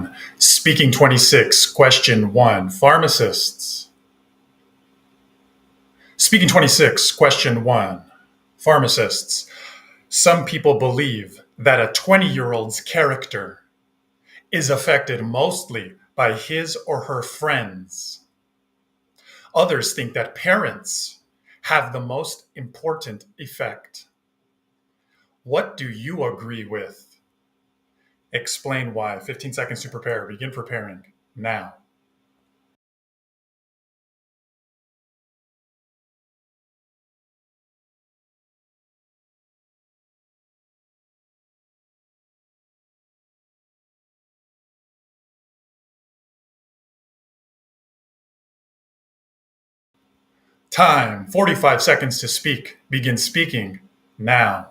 1. Speaking 26, question 1. Pharmacists. Speaking 26, question 1. Pharmacists. Some people believe that a 20-year-old's character is affected mostly by his or her friends. Others think that parents have the most important effect. What do you agree with? Explain why. 15 seconds to prepare. Begin preparing now. Time. 45 seconds to speak. Begin speaking now.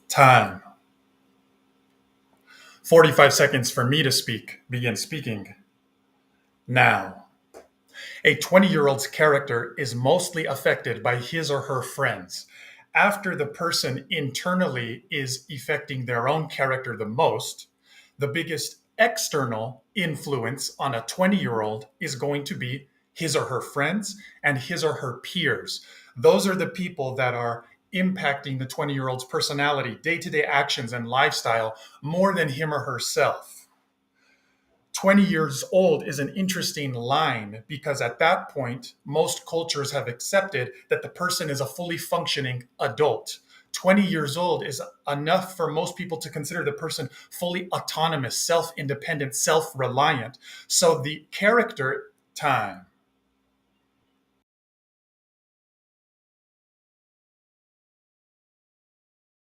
Time. 45 seconds for me to speak. Begin speaking now. A 20-year-old's character is mostly affected by his or her friends. After the person internally is affecting their own character the most, the biggest external influence on a 20-year-old is going to be his or her friends and his or her peers. Those are the people that are impacting the 20-year-old's personality, day-to-day actions, and lifestyle more than him or herself. 20 years old is an interesting line because at that point, most cultures have accepted that the person is a fully functioning adult. 20 years old is enough for most people to consider the person fully autonomous, self-independent, self-reliant. So the character time.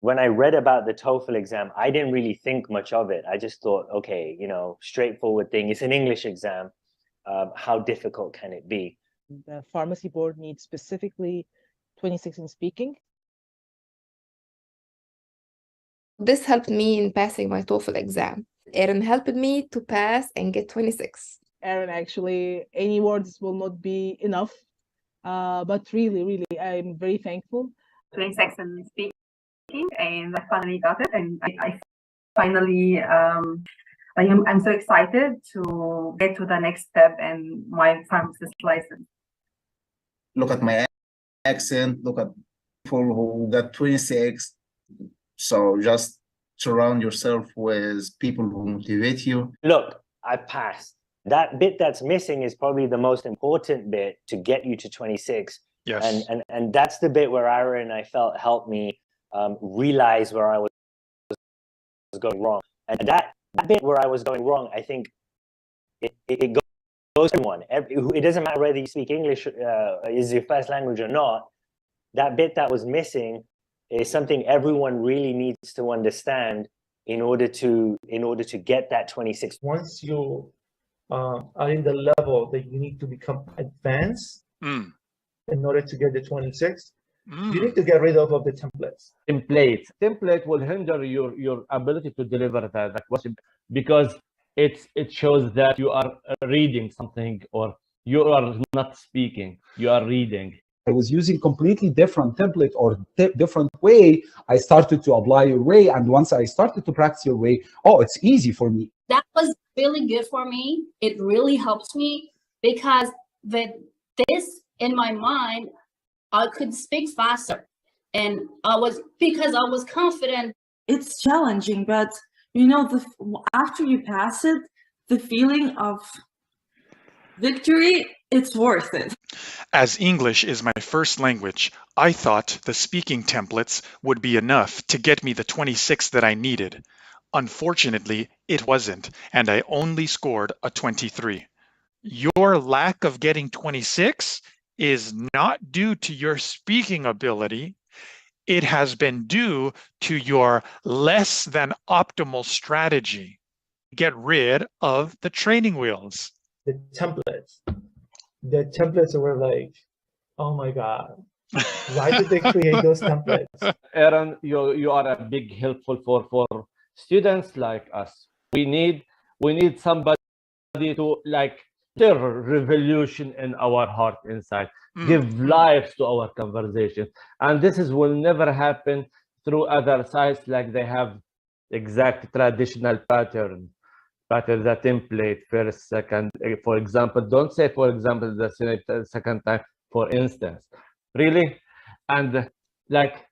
When I read about the TOEFL exam, I didn't really think much of it. I just thought, okay, straightforward thing. It's an English exam. How difficult can it be? The pharmacy board needs specifically 26 in speaking. This helped me in passing my TOEFL exam. Aaron helped me to pass and get 26. Aaron, actually, any words will not be enough. But really, I'm very thankful. 26 in speaking, and I finally got it. And I finally, I'm so excited to get to the next step in my pharmacist license. Look at my accent, look at people who got 26. So just surround yourself with people who motivate you. Look, I passed. That bit that's missing is probably the most important bit to get you to 26. Yes. And that's the bit where Aaron, I felt, helped me realize where I was going wrong. And that bit where I was going wrong, I think it goes to everyone. It doesn't matter whether you speak English is your first language or not. That bit that was missing is something everyone really needs to understand in order to get that 26. Once you are in the level that you need to become advanced in order to get the 26, you need to get rid of the templates. Template will hinder your ability to deliver that question because it shows that you are reading something or you are not speaking, you are reading. I was using completely different template or different way. I started to apply your way, and once I started to practice your way, it's easy for me. That was really good for me. It really helps me because with this in my mind, I could speak faster, and because I was confident. It's challenging, but after you pass it, the feeling of victory, it's worth it. As English is my first language, I thought the speaking templates would be enough to get me the 26 that I needed. Unfortunately, it wasn't, and I only scored a 23. Your lack of getting 26 is not due to your speaking ability. It has been due to your less than optimal strategy. Get rid of the training wheels. The templates were like, oh my God, why did they create those templates? Aaron, you are a big helpful for students like us. We need somebody to like stir revolution in our heart inside, give life to our conversation, and this will never happen through other sites like they have exact traditional pattern, the template, first, second. For example, don't say for example the second time, for instance, really. And like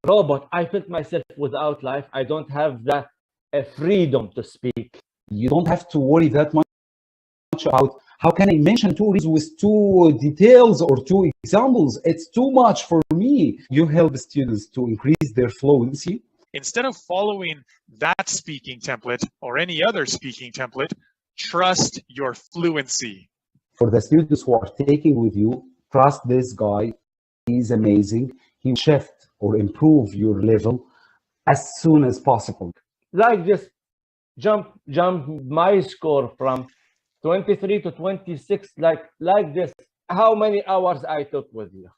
robot, I felt myself without life. I don't have the freedom to speak. You don't have to worry that much about how can I mention two reasons with two details or two examples. It's too much for me. You help students to increase their fluency. Instead of following that speaking template or any other speaking template, trust your fluency. For the students who are taking with you, trust this guy. He's amazing. He will shift or improve your level as soon as possible. Like this, jump my score from 23 to 26, like this. How many hours I took with you?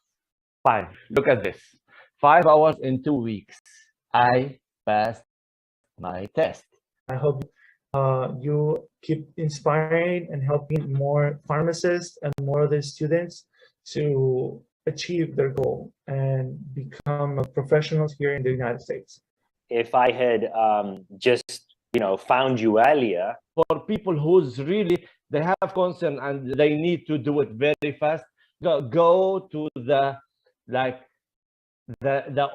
5. Look at this. 5 hours in 2 weeks. I passed my test. I hope you keep inspiring and helping more pharmacists and more other students to achieve their goal and become professionals here in the United States. If I had just found you earlier, for people who's really they have concern and they need to do it very fast, go to the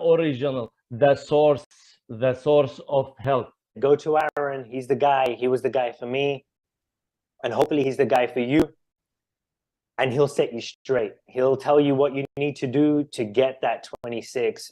original, the source of help. Go to Aaron. He's the guy. He was the guy for me, and hopefully he's the guy for you. And he'll set you straight. He'll tell you what you need to do to get that 26.